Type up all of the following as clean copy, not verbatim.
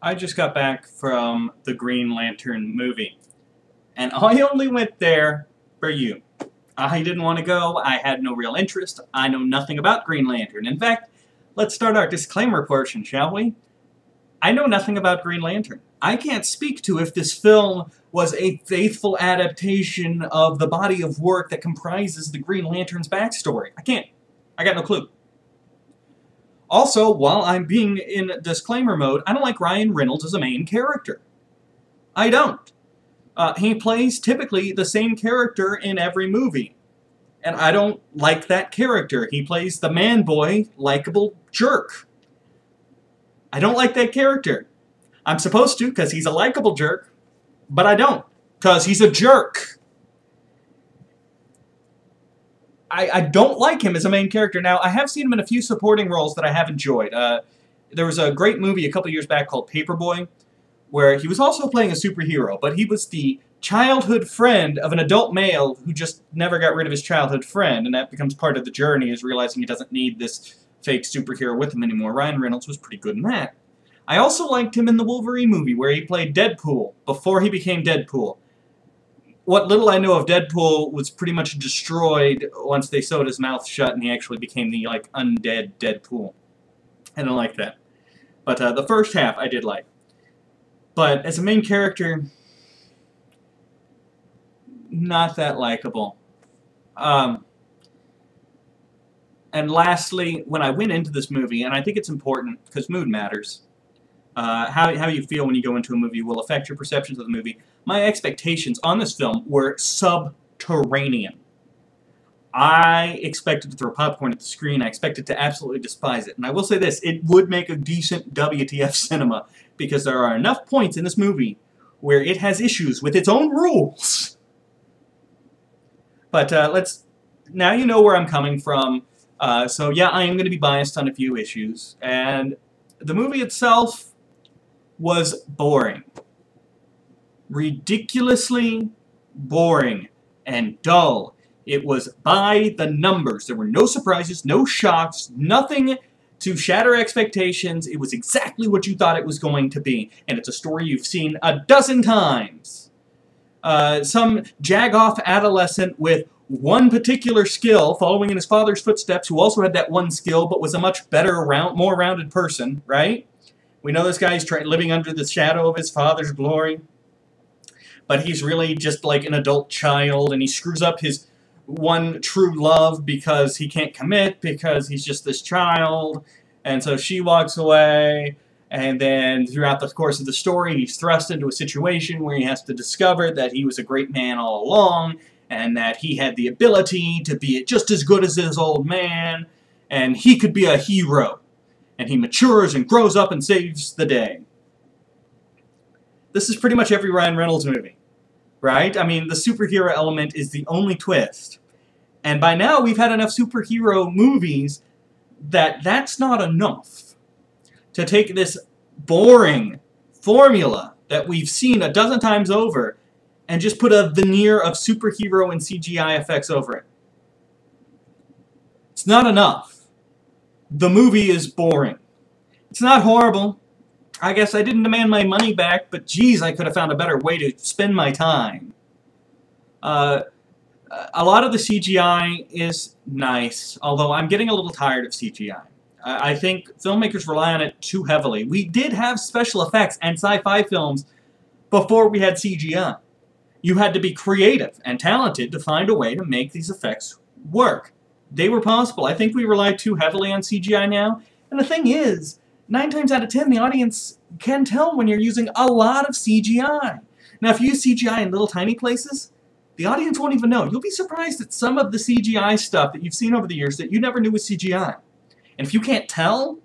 I just got back from the Green Lantern movie, and I only went there for you. I didn't want to go, I had no real interest, I know nothing about Green Lantern. In fact, let's start our disclaimer portion, shall we? I know nothing about Green Lantern. I can't speak to if this film was a faithful adaptation of the body of work that comprises the Green Lantern's backstory. I can't. I got no clue. Also, while I'm being in disclaimer mode, I don't like Ryan Reynolds as a main character. I don't. He plays typically the same character in every movie. And I don't like that character. He plays the man-boy, likable jerk. I don't like that character. I'm supposed to, because he's a likable jerk, but I don't, because he's a jerk. I don't like him as a main character. Now, I have seen him in a few supporting roles that I have enjoyed. There was a great movie a couple years back called Paperboy, where he was also playing a superhero, but he was the childhood friend of an adult male who just never got rid of his childhood friend, and that becomes part of the journey, is realizing he doesn't need this fake superhero with him anymore. Ryan Reynolds was pretty good in that. I also liked him in the Wolverine movie, where he played Deadpool, before he became Deadpool. What little I know of Deadpool was pretty much destroyed once they sewed his mouth shut and he actually became the, like, undead Deadpool. I don't like that. But the first half I did like. But as a main character, not that likable. And lastly, when I went into this movie, and I think it's important, because mood matters, how you feel when you go into a movie will affect your perceptions of the movie. My expectations on this film were subterranean. I expected to throw popcorn at the screen. I expected to absolutely despise it. And I will say this, it would make a decent WTF cinema, because there are enough points in this movie where it has issues with its own rules. But now you know where I'm coming from. So yeah, I am going to be biased on a few issues. And the movie itself was boring. Ridiculously boring and dull. It was by the numbers. There were no surprises, no shocks, nothing to shatter expectations. It was exactly what you thought it was going to be. And it's a story you've seen a dozen times. Some jag-off adolescent with one particular skill, following in his father's footsteps, who also had that one skill, but was a much better, more rounded person, right? We know this guy's living under the shadow of his father's glory, but he's really just like an adult child, and he screws up his one true love because he can't commit, because he's just this child, and so she walks away, and then throughout the course of the story, he's thrust into a situation where he has to discover that he was a great man all along, and that he had the ability to be just as good as his old man, and he could be a hero. And he matures and grows up and saves the day. This is pretty much every Ryan Reynolds movie, right? I mean, the superhero element is the only twist. And by now, we've had enough superhero movies that that's not enough to take this boring formula that we've seen a dozen times over and just put a veneer of superhero and CGI effects over it. It's not enough. The movie is boring. It's not horrible. I guess I didn't demand my money back, but geez, I could have found a better way to spend my time. A lot of the CGI is nice, although I'm getting a little tired of CGI. I think filmmakers rely on it too heavily. We did have special effects and sci-fi films before we had CGI. You had to be creative and talented to find a way to make these effects work. They were possible. I think we rely too heavily on CGI now. And the thing is, 9 times out of 10, the audience can tell when you're using a lot of CGI. Now, if you use CGI in little tiny places, the audience won't even know. You'll be surprised at some of the CGI stuff that you've seen over the years that you never knew was CGI. And if you can't tell,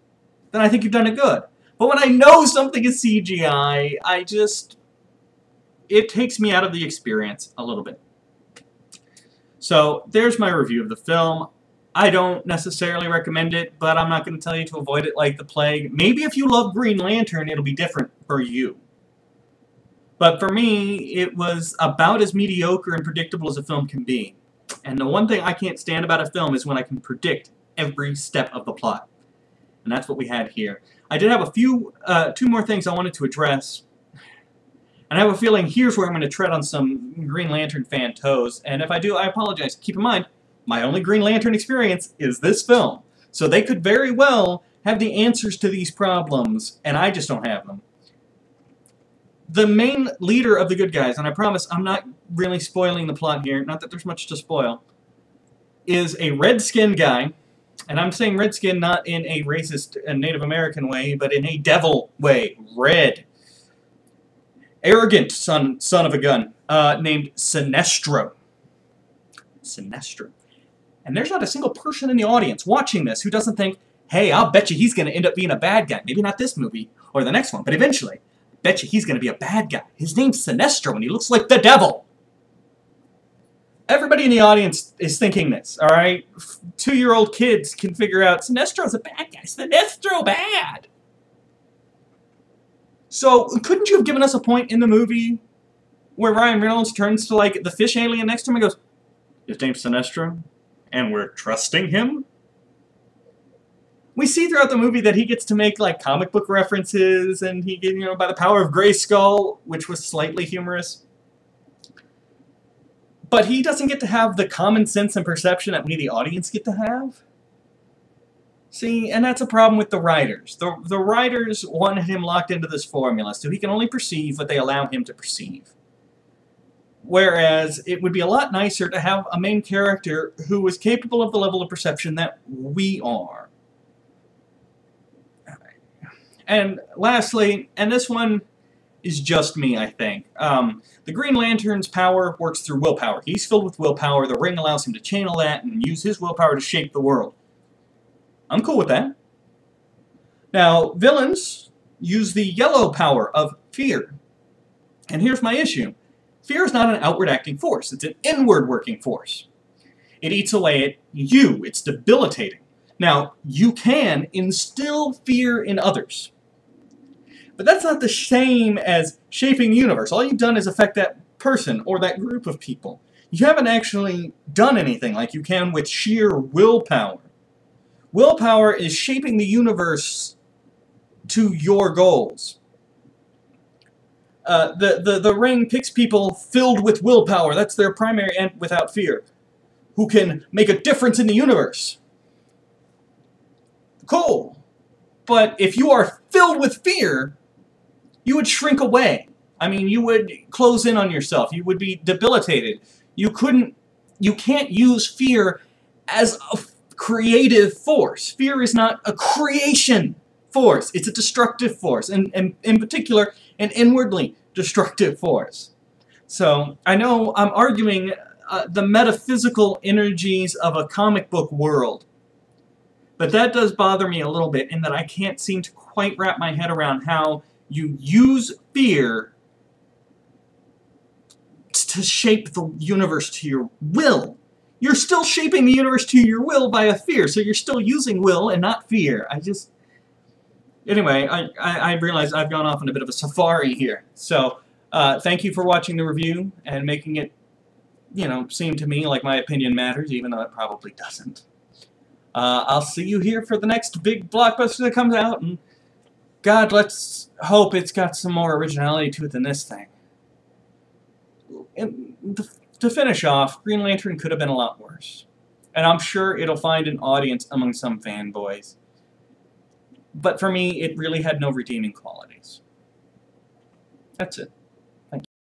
then I think you've done it good. But when I know something is CGI, it takes me out of the experience a little bit. So, there's my review of the film. I don't necessarily recommend it, but I'm not going to tell you to avoid it like the plague. Maybe if you love Green Lantern, it'll be different for you. But for me, it was about as mediocre and predictable as a film can be. And the one thing I can't stand about a film is when I can predict every step of the plot. And that's what we had here. I did have a few, two more things I wanted to address. And I have a feeling here's where I'm going to tread on some Green Lantern fan toes. And if I do, I apologize. Keep in mind, my only Green Lantern experience is this film. So they could very well have the answers to these problems, and I just don't have them. The main leader of the good guys, and I promise I'm not really spoiling the plot here, not that there's much to spoil, is a red-skinned guy. And I'm saying redskin not in a racist Native American way, but in a devil way. Red. Arrogant son of a gun, named Sinestro. Sinestro. And there's not a single person in the audience watching this who doesn't think, hey, I'll bet you he's going to end up being a bad guy. Maybe not this movie or the next one, but eventually. I bet you he's going to be a bad guy. His name's Sinestro, and he looks like the devil. Everybody in the audience is thinking this, all right? 2-year-old kids can figure out Sinestro's a bad guy. Sinestro bad. So, couldn't you have given us a point in the movie where Ryan Reynolds turns to, like, the fish alien next to him and goes, his name's Sinestro, and we're trusting him? We see throughout the movie that he gets to make, like, comic book references, and he, you know, by the power of Grayskull, which was slightly humorous. But he doesn't get to have the common sense and perception that we, the audience, get to have. See, and that's a problem with the writers. The writers wanted him locked into this formula, so he can only perceive what they allow him to perceive. Whereas, it would be a lot nicer to have a main character who is capable of the level of perception that we are. And lastly, and this one is just me, I think. The Green Lantern's power works through willpower. He's filled with willpower. The ring allows him to channel that and use his willpower to shape the world. I'm cool with that. Now, villains use the yellow power of fear. And here's my issue. Fear is not an outward-acting force. It's an inward-working force. It eats away at you. It's debilitating. Now, you can instill fear in others. But that's not the same as shaping the universe. All you've done is affect that person or that group of people. You haven't actually done anything like you can with sheer willpower. Willpower is shaping the universe to your goals. The ring picks people filled with willpower. That's their primary end without fear. Who can make a difference in the universe. Cool. But if you are filled with fear, you would shrink away. I mean, you would close in on yourself. You would be debilitated. You can't use fear as a creative force. Fear is not a creation force. It's a destructive force. And in particular, an inwardly destructive force. So, I know I'm arguing the metaphysical energies of a comic book world. But that does bother me a little bit in that I can't seem to quite wrap my head around how you use fear to shape the universe to your will. You're still shaping the universe to your will by a fear, so you're still using will and not fear. Anyway, I realize I've gone off on a bit of a safari here. So, thank you for watching the review and making it, you know, seem to me like my opinion matters, even though it probably doesn't. I'll see you here for the next big blockbuster that comes out, and God, let's hope it's got some more originality to it than this thing. And to finish off, Green Lantern could have been a lot worse. And I'm sure it'll find an audience among some fanboys. But for me, it really had no redeeming qualities. That's it.